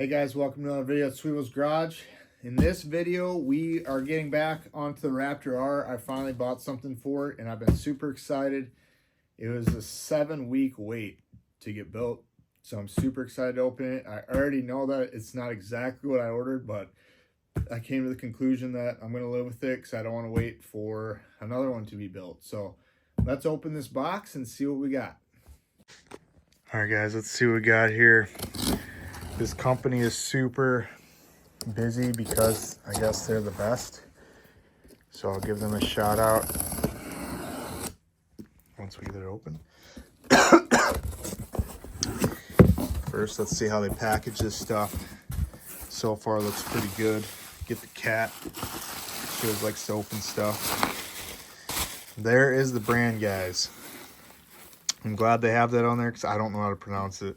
guys, welcome to another video at Sweetwell's Garage. In this video, we are getting back onto the Raptor R. I finally bought something for it and I've been super excited. It was a 7-week wait to get built, so I'm super excited to open it. I already know that it's not exactly what I ordered, but I came to the conclusion that I'm going to live with it because I don't want to wait for another one to be built. So let's open this box and see what we got. All right, guys, let's see what we got here. This company is super busy because I guess they're the best. So I'll give them a shout out once we get it open. First, let's see how they package this stuff. So far, looks pretty good. Get the cat. She always likes to open stuff. There is the brand, guys. I'm glad they have that on there because I don't know how to pronounce it.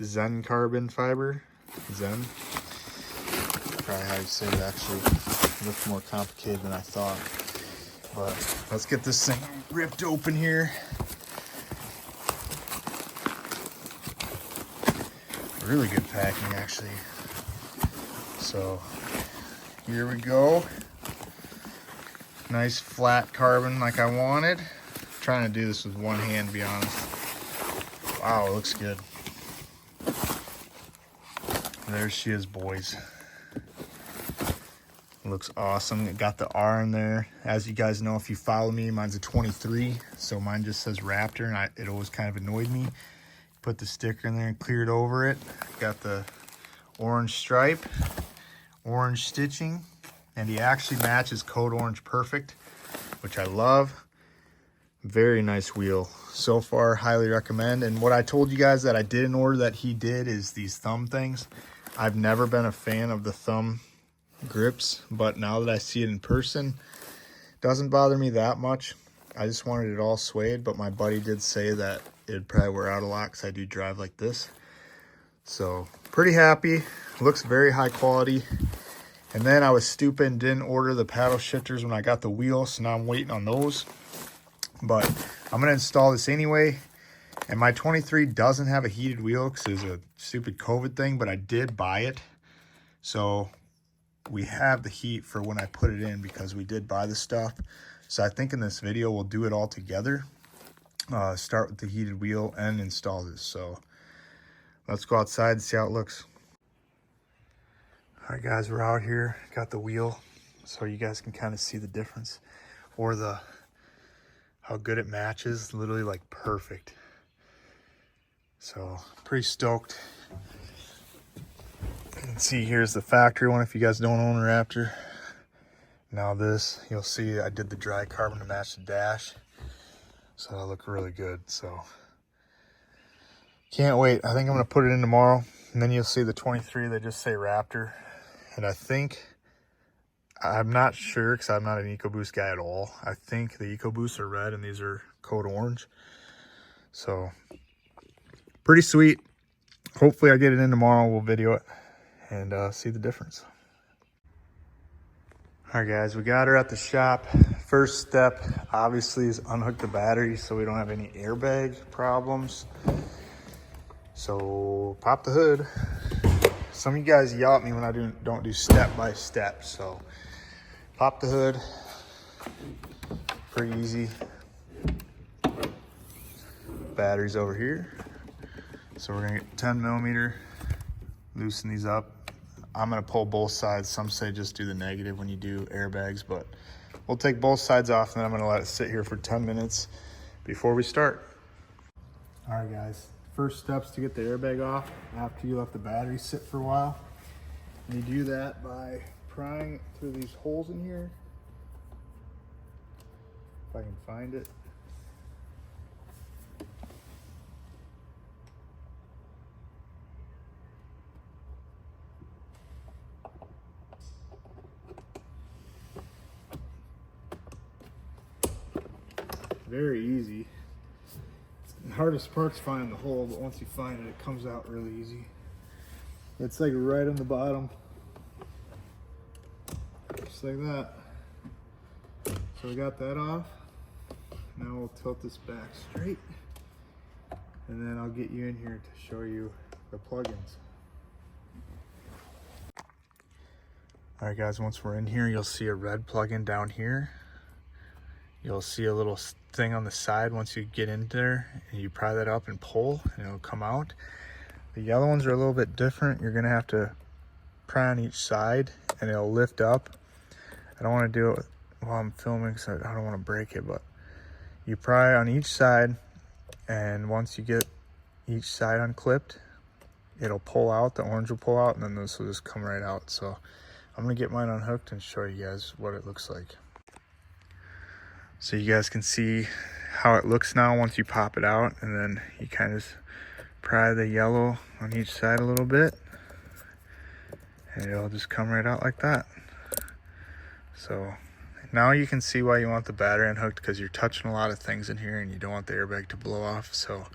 ZENCARBONFIBER. Zen. Probably how you say it. Actually, it looks more complicated than I thought. But let's get this thing ripped open here. Really good packing, actually. So here we go. Nice flat carbon like I wanted. I'm trying to do this with one hand, to be honest. Wow, it looks good. There she is, boys. Looks awesome. It got the R in there. As you guys know, if you follow me, mine's a 23, so mine just says Raptor, and it always kind of annoyed me. Put the sticker in there and cleared over it. Got the orange stripe, orange stitching, and he actually matches Code Orange perfect, which I love. Very nice wheel. So far, highly recommend. And what I told you guys that I didn't order that he did is these thumb things. I've never been a fan of the thumb grips, but now that I see it in person, it doesn't bother me that much. I just wanted it all suede, but my buddy did say that it'd probably wear out a lot because I do drive like this. So pretty happy. Looks very high quality. And then I was stupid and didn't order the paddle shifters when I got the wheel, so now I'm waiting on those. But I'm going to install this anyway. And my 23 doesn't have a heated wheel because it was a stupid COVID thing, but I did buy it. So we have the heat for when I put it in because we did buy the stuff. So I think in this video we'll do it all together. Start with the heated wheel and install this. So let's go outside and see how it looks. All right, guys, we're out here. Got the wheel so you guys can kind of see the difference or how good it matches. Literally like perfect. So pretty stoked. You can see here's the factory one if you guys don't own a Raptor. Now this, you'll see I did the dry carbon to match the dash. So that'll look really good. So can't wait. I think I'm gonna put it in tomorrow. And then you'll see the 23, they just say Raptor. And I think, I'm not sure because I'm not an EcoBoost guy at all. I think the EcoBoosts are red and these are Code Orange. So pretty sweet. Hopefully I get it in tomorrow. We'll video it and see the difference. All right, guys, we got her at the shop. First step, obviously, is unhook the battery so we don't have any airbag problems. So pop the hood. Some of you guys yell at me when I don't do step by step. So pop the hood. Pretty easy. Battery's over here. So we're gonna get 10 millimeter, loosen these up. I'm gonna pull both sides. Some say just do the negative when you do airbags, but we'll take both sides off and then I'm gonna let it sit here for 10 minutes before we start. All right, guys, first steps to get the airbag off after you let the battery sit for a while. And you do that by prying through these holes in here. If I can find it. Very easy. The hardest part's finding the hole, but once you find it, it comes out really easy. It's like right on the bottom. Just like that. So we got that off. Now we'll tilt this back straight. And then I'll get you in here to show you the plugins. All right guys, once we're in here, you'll see a red plug-in down here. You'll see a little thing on the side once you get in there, and you pry that up and pull and it'll come out. The yellow ones are a little bit different. You're gonna have to pry on each side and it'll lift up. I don't want to do it while I'm filming because I don't want to break it, but you pry on each side, and once you get each side unclipped, it'll pull out, the orange will pull out, and then this will just come right out. So I'm gonna get mine unhooked and show you guys what it looks like. So you guys can see how it looks now once you pop it out, and then you kind of pry the yellow on each side a little bit, and it'll just come right out like that. So now you can see why you want the battery unhooked, because you're touching a lot of things in here and you don't want the airbag to blow off. So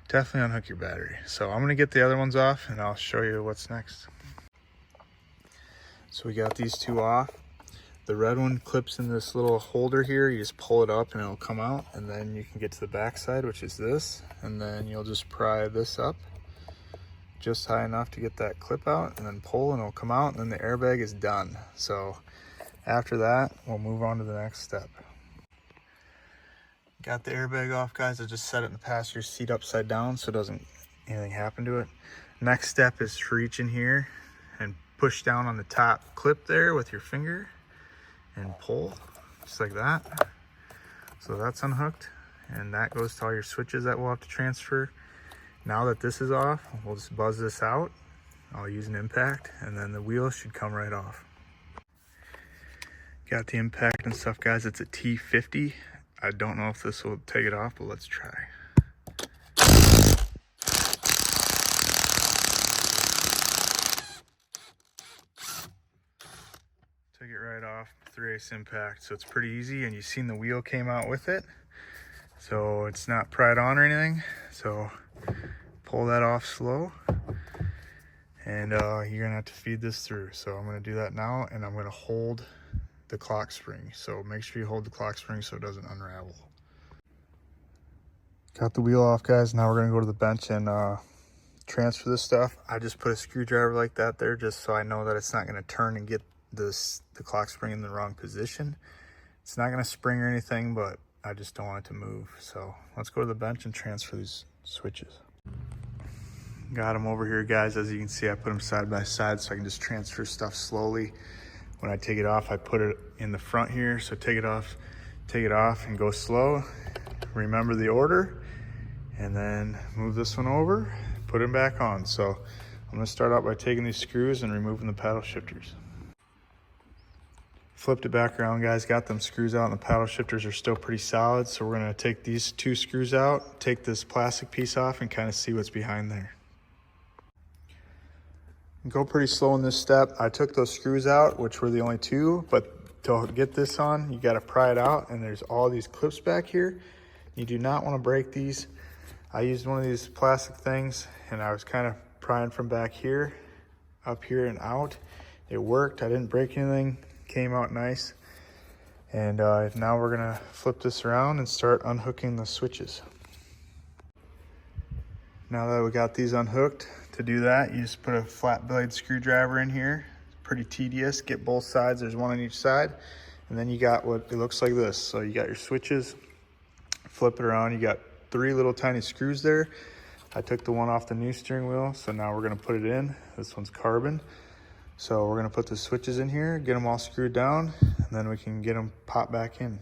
definitely unhook your battery. So I'm gonna get the other ones off and I'll show you what's next. So we got these two off. The red one clips in this little holder here. You just pull it up and it'll come out, and then you can get to the back side, which is this, and then you'll just pry this up just high enough to get that clip out, and then pull and it'll come out, and then the airbag is done. So after that, we'll move on to the next step. Got the airbag off, guys. I just set it in the passenger seat upside down so it doesn't anything happen to it. Next step is to reach in here and push down on the top clip there with your finger and pull just like that. So that's unhooked, and that goes to all your switches that we'll have to transfer. Now that this is off, we'll just buzz this out. I'll use an impact, and then the wheel should come right off. Got the impact and stuff, guys. It's a T50. I don't know if this will take it off, but let's try. Took it right off, 3/8 impact. So it's pretty easy, and you've seen the wheel came out with it. So it's not pried on or anything. So pull that off slow, and you're gonna have to feed this through. So I'm gonna do that now, and I'm gonna hold the clock spring. So make sure you hold the clock spring so it doesn't unravel. Got the wheel off, guys. Now we're gonna go to the bench and transfer this stuff. I just put a screwdriver like that there just so I know that it's not gonna turn and get the clock spring in the wrong position. It's not gonna spring or anything, but I just don't want it to move. So let's go to the bench and transfer these switches. Got them over here, guys. As you can see, I put them side by side so I can just transfer stuff slowly. When I take it off, I put it in the front here. So take it off, and go slow. Remember the order, and then move this one over, put it back on. So I'm gonna start out by taking these screws and removing the paddle shifters. Flipped it back around, guys. Got them screws out, and the paddle shifters are still pretty solid. So we're gonna take these two screws out, take this plastic piece off, and kind of see what's behind there. Go pretty slow in this step. I took those screws out, which were the only two, but to get this on, you gotta pry it out, and there's all these clips back here. You do not wanna break these. I used one of these plastic things, and I was kind of prying from back here, up here and out. It worked, I didn't break anything, came out nice. And now we're gonna flip this around and start unhooking the switches. Now that we got these unhooked, to do that, you just put a flat blade screwdriver in here. It's pretty tedious. Get both sides. There's one on each side. And then you got what it looks like this. So you got your switches. Flip it around. You got 3 little tiny screws there. I took the one off the new steering wheel. So now we're going to put it in. This one's carbon. So we're going to put the switches in here, get them all screwed down, and then we can get them popped back in.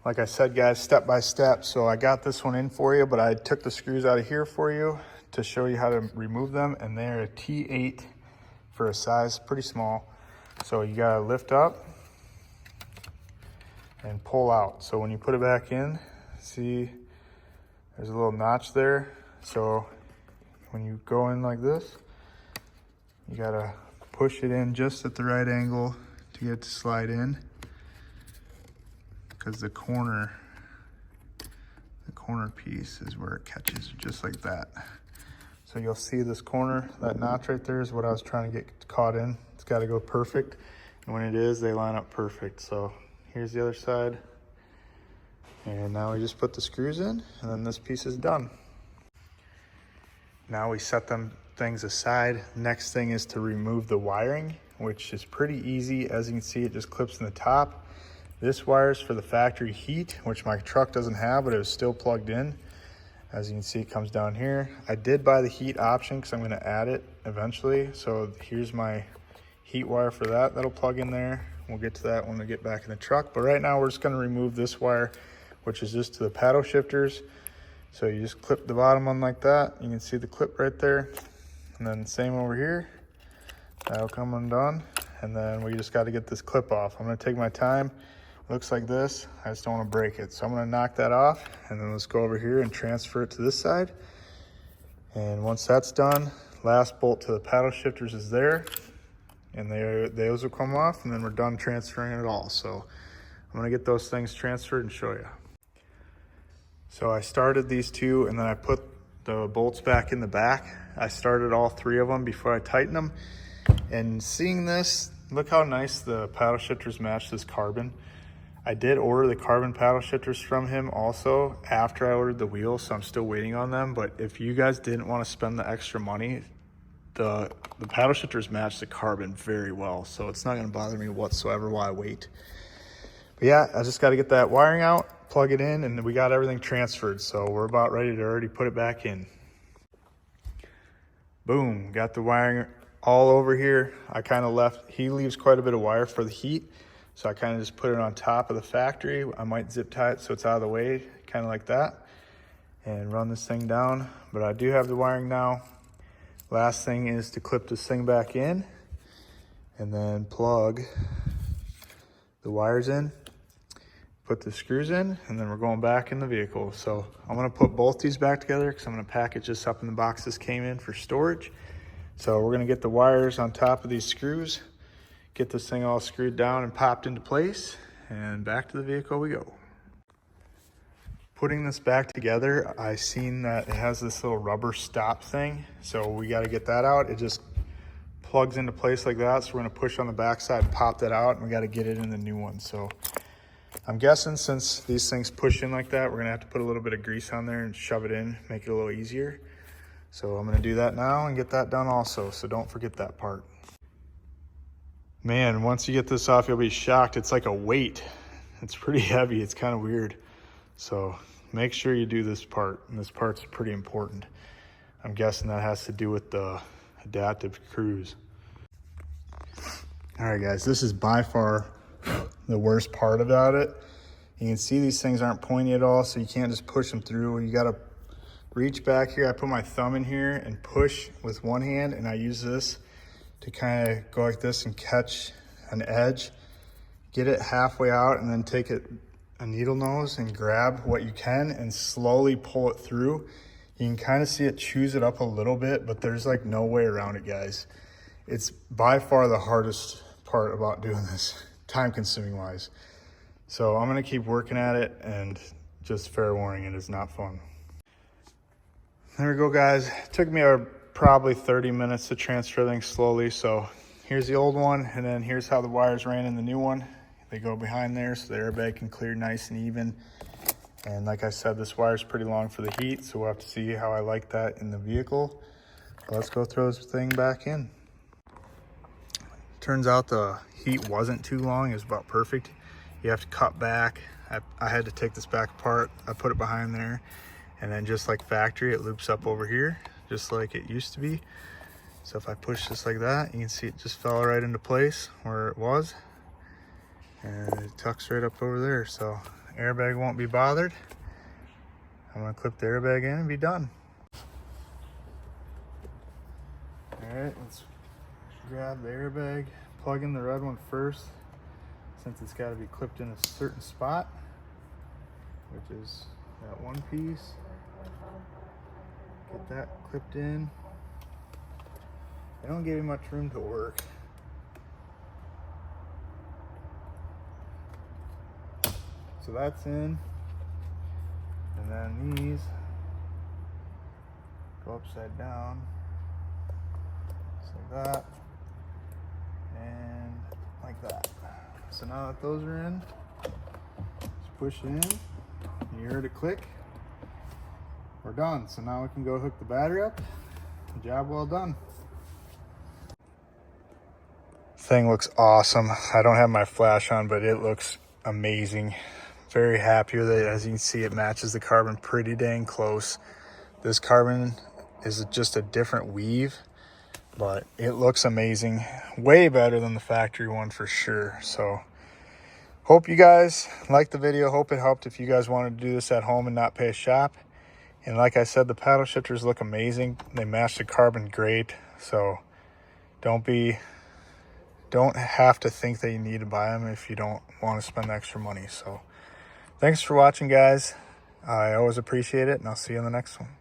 Like I said, guys, step by step. So I got this one in for you, but I took the screws out of here for you to show you how to remove them, and they're a T8 for a size pretty small. So you gotta lift up and pull out. So when you put it back in, see there's a little notch there. So when you go in like this, you gotta push it in just at the right angle to get it to slide in, because the corner piece is where it catches, just like that. So you'll see this corner, that notch right there is what I was trying to get caught in. It's got to go perfect, and when it is, they line up perfect. So here's the other side, and now we just put the screws in, and then this piece is done. Now we set them things aside. Next thing is to remove the wiring, which is pretty easy. As you can see, it just clips in the top. This wire is for the factory heat, which my truck doesn't have, but it was still plugged in. As you can see, it comes down here. I did buy the heat option because I'm going to add it eventually. So here's my heat wire for that. That'll plug in there. We'll get to that when we get back in the truck. But right now we're just going to remove this wire, which is just to the paddle shifters. So you just clip the bottom one like that. You can see the clip right there. And then same over here. That'll come undone. And then we just got to get this clip off. I'm going to take my time. Looks like this. I just don't want to break it. So I'm going to knock that off, and then let's go over here and transfer it to this side. And once that's done, last bolt to the paddle shifters is there, and those will come off, and then we're done transferring it all. So I'm going to get those things transferred and show you. So I started these two, and then I put the bolts back in the back. I started all three of them before I tightened them. And seeing this, look how nice the paddle shifters match this carbon. I did order the carbon paddle shifters from him also after I ordered the wheels, so I'm still waiting on them. But if you guys didn't want to spend the extra money, the paddle shifters match the carbon very well, so it's not going to bother me whatsoever while I wait. But yeah, I just got to get that wiring out, plug it in, and we got everything transferred, so we're about ready to already put it back in. Boom, got the wiring all over here. I kind of left, he leaves quite a bit of wire for the heat. So I kind of just put it on top of the factory. I might zip tie it so it's out of the way, kind of like that, and run this thing down. But I do have the wiring now. Last thing is to clip this thing back in and then plug the wires in, put the screws in, and then we're going back in the vehicle. So I'm gonna put both these back together because I'm gonna package this up in the box this came in for storage. So we're gonna get the wires on top of these screws, get this thing all screwed down and popped into place, and back to the vehicle we go. Putting this back together, I seen that it has this little rubber stop thing, so we got to get that out. It just plugs into place like that, so we're going to push on the back side and pop that out, and we got to get it in the new one. So I'm guessing since these things push in like that, we're going to have to put a little bit of grease on there and shove it in, make it a little easier. So I'm going to do that now and get that done also, so don't forget that part. Man, once you get this off, you'll be shocked. It's like a weight. It's pretty heavy. It's kind of weird. So make sure you do this part, and this part's pretty important. I'm guessing that has to do with the adaptive cruise. All right, guys, this is by far the worst part about it. You can see these things aren't pointy at all, so you can't just push them through. You got to reach back here. I put my thumb in here and push with one hand, and I use this to kind of go like this and catch an edge, get it halfway out, and then take it a needle nose and grab what you can and slowly pull it through. You can kind of see it chews it up a little bit, but there's like no way around it, guys. It's by far the hardest part about doing this, time consuming wise. So I'm gonna keep working at it, and just fair warning, it is not fun. There we go, guys. It took me probably 30 minutes to transfer things slowly. So here's the old one, and then here's how the wires ran in the new one. They go behind there so the airbag can clear nice and even. And like I said, this wire is pretty long for the heat, so we'll have to see how I like that in the vehicle. Let's go throw this thing back in. Turns out the heat wasn't too long. It was about perfect. You have to cut back. I had to take this back apart. I put it behind there, and then just like factory, it loops up over here, just like it used to be. So if I push this like that, you can see it just fell right into place where it was, and it tucks right up over there. So airbag won't be bothered. I'm gonna clip the airbag in and be done. All right, let's grab the airbag, plug in the red one first, since it's got to be clipped in a certain spot, which is that one piece. Get that clipped in. They don't give you much room to work. So that's in. And then these go upside down, just like that, and like that. So now that those are in, just push it in. You heard it click. We're done. So now we can go hook the battery up Job well done. Thing looks awesome. I don't have my flash on, but it looks amazing. Very happy with it. As you can see, it matches the carbon pretty dang close. This carbon is just a different weave, but it looks amazing. Way better than the factory one for sure. So hope you guys liked the video. Hope it helped if you guys wanted to do this at home and not pay a shop. And like I said, the paddle shifters look amazing. They match the carbon great. So don't have to think that you need to buy them if you don't want to spend extra money. So thanks for watching, guys. I always appreciate it, and I'll see you in the next one.